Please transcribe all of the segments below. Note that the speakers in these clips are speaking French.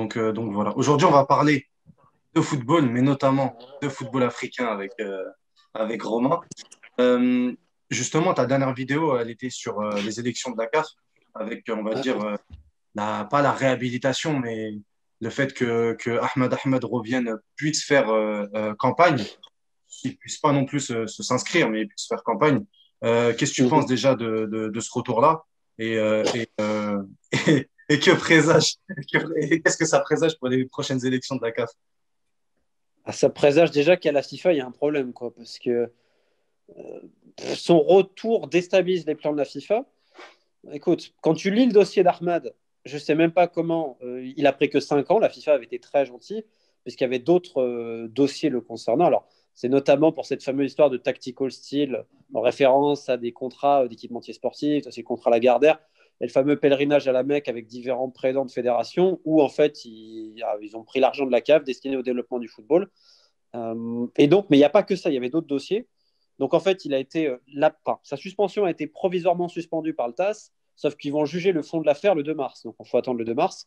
Donc voilà. Aujourd'hui, on va parler de football, mais notamment de football africain avec Romain. Euh, Justement, ta dernière vidéo, elle était sur les élections de Dakar, avec, on va dire, pas la réhabilitation, mais le fait que Ahmed revienne, puisse faire campagne, qu'il puisse pas non plus s'inscrire, mais il puisse faire campagne. Qu'est-ce que tu penses Mhm. déjà de ce retour-là et que présage, et qu'est-ce que ça présage pour les prochaines élections de la CAF? Ah, ça présage déjà qu'à la FIFA, il y a un problème, quoi, parce que son retour déstabilise les plans de la FIFA. Écoute, quand tu lis le dossier d'Ahmad, je ne sais même pas comment, il a pris que 5 ans, la FIFA avait été très gentille, puisqu'il y avait d'autres dossiers le concernant. Alors, c'est notamment pour cette fameuse histoire de tactical style, en référence à des contrats d'équipementiers sportifs, c'est le contrat Lagardère, et le fameux pèlerinage à la Mecque avec différents présidents de fédération, où en fait, ils ont pris l'argent de la CAF destiné au développement du football. Et donc, mais il n'y a pas que ça, il y avait d'autres dossiers. Donc en fait, il a été sa suspension a été provisoirement suspendue par le TAS, sauf qu'ils vont juger le fond de l'affaire le 2 mars. Donc il faut attendre le 2 mars.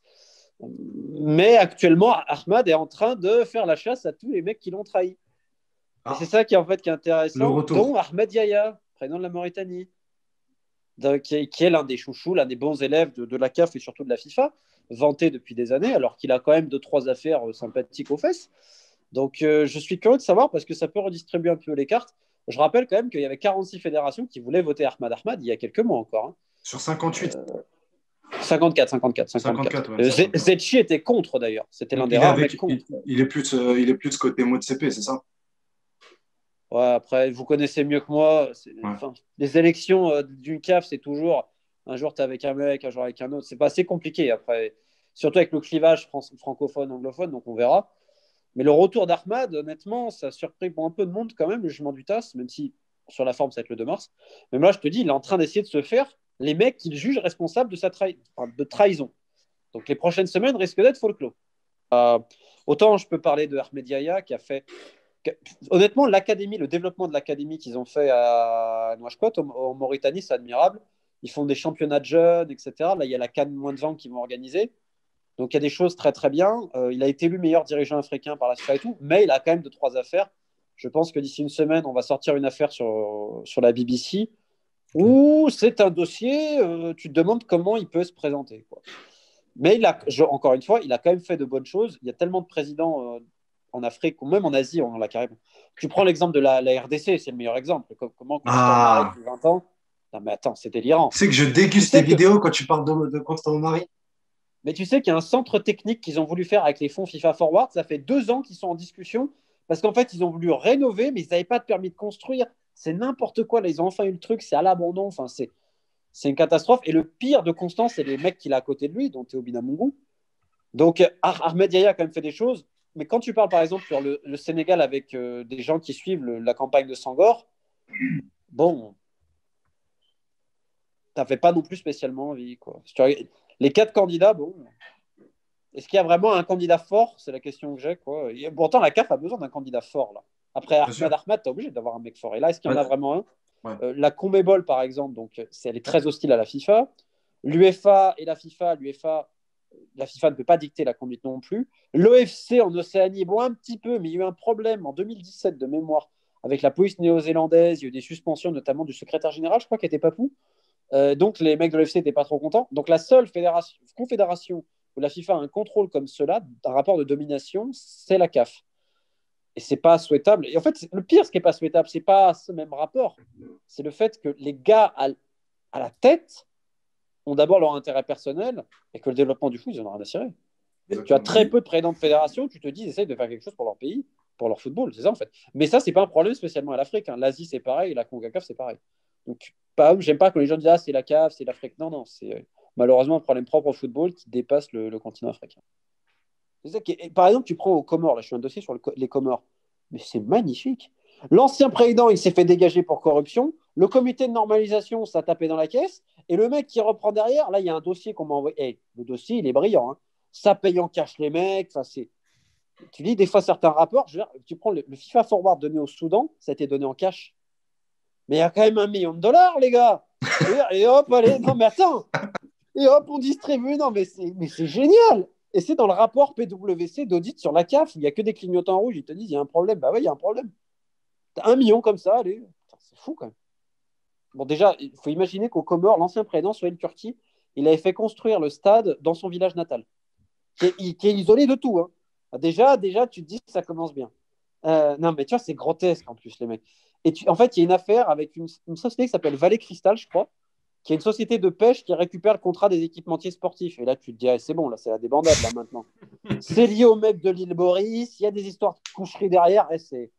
Mais actuellement, Ahmad est en train de faire la chasse à tous les mecs qui l'ont trahi. Et c'est Ah, ça qui est en fait qui est le intéressant, retour. dont Ahmed Yahya, président de la Mauritanie, qui est l'un des chouchous, l'un des bons élèves de la CAF et surtout de la FIFA, vanté depuis des années, alors qu'il a quand même deux, trois affaires sympathiques aux fesses. Donc je suis curieux de savoir parce que ça peut redistribuer un peu les cartes. Je rappelle quand même qu'il y avait 46 fédérations qui voulaient voter Ahmad il y a quelques mois encore. Hein. Sur 58, 54, 54, 54. 54, ouais, c'est ça. Zetchi était contre d'ailleurs. C'était l'un des Il est rares mecs avec, contre. il est plus côté mot de CP, c'est ça? Ouais, après, vous connaissez mieux que moi. Ouais. Enfin, les élections d'une CAF, c'est toujours un jour tu es avec un mec, un jour avec un autre. C'est pas assez compliqué après. Surtout avec le clivage francophone-anglophone, donc on verra. Mais le retour d'Ahmad, honnêtement, ça a surpris pour un peu de monde quand même, le jugement du TAS, même si sur la forme, ça va être le 2 mars. Mais moi, je te dis, il est en train d'essayer de se faire les mecs qu'il juge responsables de trahison. Donc les prochaines semaines risquent d'être folklore. Autant je peux parler de Ahmed Yahya qui a fait. Honnêtement, l'académie, le développement de l'académie qu'ils ont fait à Nouakchott, en Mauritanie, c'est admirable. Ils font des championnats de jeunes, etc. Là, il y a la CAN moins de 20 qui vont organiser. Donc il y a des choses très très bien. Il a été élu meilleur dirigeant africain par la FIFA et tout, mais il a quand même deux, trois affaires. Je pense que d'ici une semaine, on va sortir une affaire sur la BBC où c'est un dossier, tu te demandes comment il peut se présenter. Quoi. Mais encore une fois, il a quand même fait de bonnes choses. Il y a tellement de présidents en Afrique, ou même en Asie, on l'a carrément. Tu prends l'exemple de la RDC, c'est le meilleur exemple. Comment Constant Marais, Ah, depuis 20 ans. Non, mais attends, c'est délirant. tu sais que je Tu déguste tes sais que, vidéos quand tu parles de Constant Mari. mais tu sais qu'il y a un centre technique qu'ils ont voulu faire avec les fonds FIFA Forward. Ça fait 2 ans qu'ils sont en discussion parce qu'en fait, ils ont voulu rénover, mais ils n'avaient pas de permis de construire. C'est n'importe quoi. Là, ils ont enfin eu le truc, c'est à l'abandon. Enfin, c'est une catastrophe. Et le pire de Constant, c'est les mecs qu'il a à côté de lui, dont Théo Binamungu. Donc, Ahmed Yahya a quand même fait des choses. Mais quand tu parles, par exemple, sur le Sénégal avec des gens qui suivent la campagne de Sangor, bon, ça fait pas non plus spécialement envie. Quoi. Les 4 candidats, bon, est-ce qu'il y a vraiment un candidat fort? C'est la question que j'ai. Quoi. Et pourtant, la CAF a besoin d'un candidat fort. Là. Après Bien sûr. Ahmad, tu es obligé d'avoir un mec fort. Et là, est-ce qu'il y en Ouais, a vraiment un? ouais. La Conmebol, par exemple, donc, elle est très hostile à la FIFA. L'UEFA et la FIFA, la FIFA ne peut pas dicter la conduite non plus. L'OFC en Océanie, bon, un petit peu, mais il y a eu un problème en 2017 de mémoire avec la police néo-zélandaise. Il y a eu des suspensions, notamment du secrétaire général, je crois, qui était Papou. Donc les mecs de l'OFC n'étaient pas trop contents. Donc la seule confédération où la FIFA a un contrôle comme cela, un rapport de domination, c'est la CAF. Et c'est pas souhaitable. Et en fait, le pire, ce qui est pas souhaitable, c'est pas ce même rapport, c'est le fait que les gars à la tête ont d'abord leur intérêt personnel et que le développement du foot, ils en ont rien à cirer. Tu as Exactement. très peu de présidents de fédération, tu te dis, ils essayent de faire quelque chose pour leur pays, pour leur football, c'est ça en fait. Mais ça, c'est pas un problème spécialement à l'Afrique. Hein. L'Asie, c'est pareil, et la CONCACAF, c'est pareil. Donc, j'aime pas quand les gens disent, ah, c'est la CAF, c'est l'Afrique. Non, non, c'est malheureusement un problème propre au football qui dépasse le continent africain. Par exemple, tu prends aux Comores, là, je suis un dossier sur les Comores, mais c'est magnifique. L'ancien président, il s'est fait dégager pour corruption. Le comité de normalisation, ça a tapé dans la caisse. Et le mec qui reprend derrière, là, il y a un dossier qu'on m'a envoyé. Hey, le dossier, il est brillant. Hein. Ça paye en cash les mecs. Enfin, tu lis des fois certains rapports. Tu prends le FIFA Forward donné au Soudan, ça a été donné en cash. Mais il y a quand même 1 million de dollars, les gars. Et hop, allez, non, mais attends. Et hop, on distribue. Non, mais c'est génial. Et c'est dans le rapport PwC d'audit sur la CAF, où il n'y a que des clignotants rouges. Ils te disent, il y a un problème. Bah ouais, il y a un problème. T'as 1 million comme ça, allez. Putain, c'est fou quand même. Bon, déjà, il faut imaginer qu'au Comores, l'ancien président, Sohail Turki, il avait fait construire le stade dans son village natal, qui est isolé de tout. Hein. Déjà, tu te dis que ça commence bien. Non, mais tu vois, c'est grotesque en plus, les mecs. En fait, il y a une affaire avec une société qui s'appelle Vallée Cristal, je crois, qui est une société de pêche qui récupère le contrat des équipementiers sportifs. Et là, tu te dis, ah, c'est bon, là, c'est la débandade, là, maintenant. C'est lié au mec de l'île Maurice, il y a des histoires de coucherie derrière, et c'est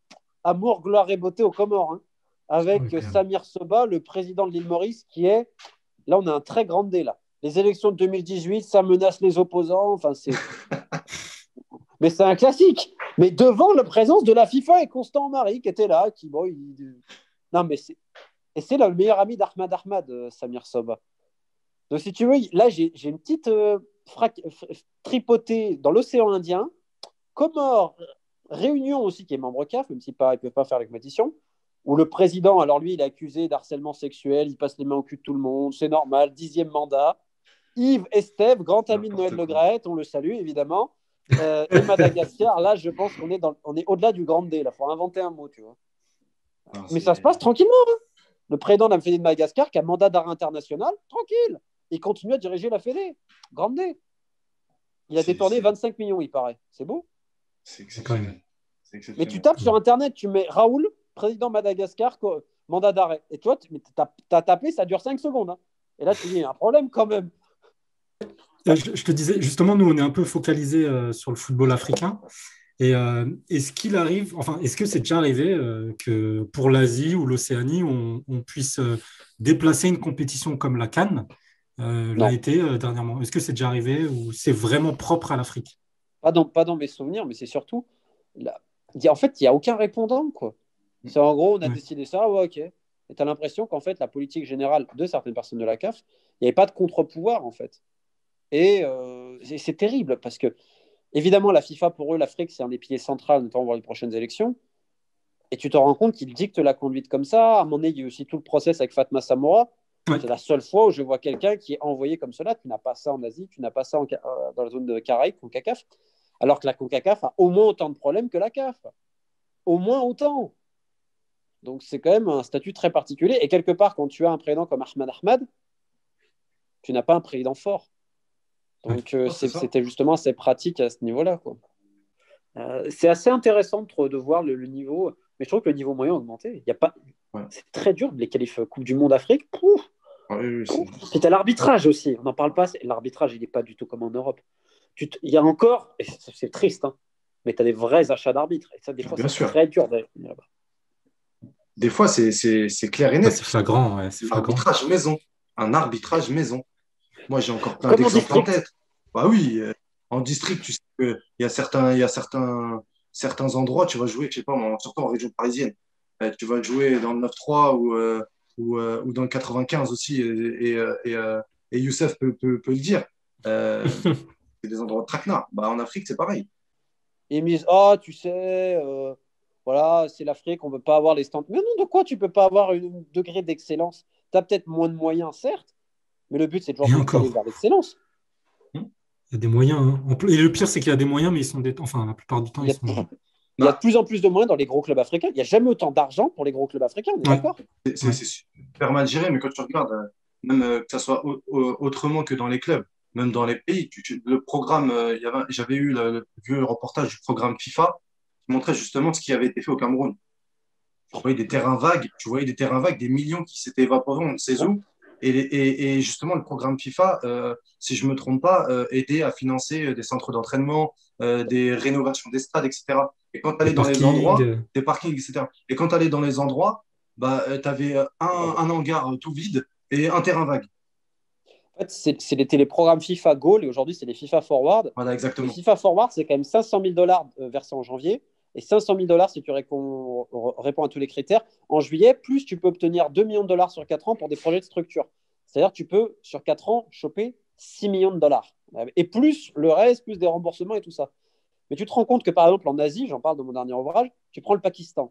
amour, gloire et beauté aux Comores, hein, avec Samir Soba, le président de l'île Maurice, qui est, là, on a un très grand dé, là. Les élections de 2018, ça menace les opposants, enfin, c'est... Mais c'est un classique. Mais devant la présence de la FIFA et Constant Marie, qui était là, qui, bon, non, mais c'est... Et c'est le meilleur ami d'Ahmad, Samir Soba. Donc, si tu veux, là, j'ai une petite tripotée dans l'océan Indien, Comores, Réunion aussi, qui est membre CAF, même s'ils ne peuvent pas faire la compétition, où le président, alors lui, il est accusé d'harcèlement sexuel, il passe les mains au cul de tout le monde, c'est normal, 10e mandat. Yves Estève, grand ami de Noël Le Graët, on le salue évidemment. Et Madagascar, là, je pense qu'on est, on est au-delà du grand D, là, il faut inventer un mot, tu vois. Non, Mais ça se passe tranquillement, hein. Le président de la Fédé de Madagascar, qui a mandat d'arrêt international, tranquille. Il continue à diriger la Fédé. Grande D. Il a détourné 25 millions, il paraît. C'est beau. C'est exceptionnel. Mais tu tapes sur Internet, tu mets Raoul, président Madagascar, mandat d'arrêt. Et toi, tu as tapé, ça dure 5 secondes. Hein. Et là, tu dis, il y a un problème quand même. Je te disais, justement, nous, on est un peu focalisé sur le football africain. Et est-ce qu'il arrive, enfin, est-ce que c'est déjà arrivé que pour l'Asie ou l'Océanie, on puisse déplacer une compétition comme la CAN l'a été dernièrement? Est-ce que c'est déjà arrivé ou c'est vraiment propre à l'Afrique? Pas dans mes souvenirs, mais c'est surtout. En fait, il n'y a aucun répondant, quoi. C'est en gros, on a décidé ça, ouais, ok. Et tu as l'impression qu'en fait, la politique générale de certaines personnes de la CAF, il n'y avait pas de contre-pouvoir, en fait. Et c'est terrible parce que, évidemment, la FIFA, pour eux, l'Afrique, c'est un des piliers centraux, notamment pour les prochaines élections. Et tu te rends compte qu'ils dictent la conduite comme ça. À un moment donné, il y a aussi tout le process avec Fatma Samoura. Ouais. C'est la seule fois où je vois quelqu'un qui est envoyé comme cela. Tu n'as pas ça en Asie, tu n'as pas ça dans la zone de Caraïbes, CONCACAF. Alors que la CONCACAF a au moins autant de problèmes que la CAF. Au moins autant. Donc c'est quand même un statut très particulier. Et quelque part, quand tu as un président comme Ahmad, tu n'as pas un président fort. Donc c'était justement assez pratique à ce niveau-là, quoi. C'est assez intéressant de voir le niveau, mais je trouve que le niveau moyen a augmenté. Il y a pas... C'est très dur de les qualifier Coupe du Monde Afrique. Puis tu as l'arbitrage aussi, on n'en parle pas. L'arbitrage, il n'est pas du tout comme en Europe. Il y a encore, et c'est triste, hein, mais tu as des vrais achats d'arbitres. Et ça, des fois, c'est très dur d'aller là-bas. Des fois, c'est clair et net. C'est flagrant, ouais, c'est flagrant. Arbitrage maison. Un arbitrage maison. Moi, j'ai encore plein d'exemples en tête. Bah oui, en district, tu sais qu'il y a certains endroits, tu vas jouer, je sais pas, surtout en région parisienne. Tu vas jouer dans le 9-3 ou dans le 95 aussi, et Youssef peut le dire. C'est des endroits de traquenard. Bah, en Afrique, c'est pareil. Et ils me disent, tu sais, voilà, c'est l'Afrique, on ne peut pas avoir les standards. Mais non, de quoi tu ne peux pas avoir un degré d'excellence? Tu as peut-être moins de moyens, certes, mais le but, c'est toujours d'aller vers l'excellence. Il y a des moyens. Hein. Et le pire, c'est qu'il y a des moyens, mais ils sont enfin, la plupart du temps, ils sont. Il y a de plus en plus de moyens dans les gros clubs africains. Il n'y a jamais autant d'argent pour les gros clubs africains, on est d'accord? C'est super mal géré, mais quand tu regardes, même que ce soit autrement que dans les clubs, même dans les pays, le programme, j'avais eu le vieux reportage du programme FIFA qui montrait justement ce qui avait été fait au Cameroun. Tu voyais des terrains vagues, des millions qui s'étaient évaporés, on ne sait où. Et justement, le programme FIFA, si je ne me trompe pas, aidait à financer des centres d'entraînement, des rénovations des stades, etc. Et quand tu allais dans les endroits, des parkings, etc. Et quand tu allais dans les endroits, bah, tu avais un hangar tout vide et un terrain vague. En fait, c'était les programmes FIFA Goal et aujourd'hui, c'est les FIFA Forward. Voilà, exactement. Les FIFA Forward, c'est quand même 500 000 dollars versés en janvier et 500 000 dollars si tu réponds à tous les critères en juillet. Plus, tu peux obtenir 2 millions de dollars sur 4 ans pour des projets de structure. C'est-à-dire que tu peux, sur 4 ans, choper 6 millions de dollars. Et plus le reste, plus des remboursements et tout ça. Mais tu te rends compte que, par exemple, en Asie, j'en parle dans mon dernier ouvrage, tu prends le Pakistan.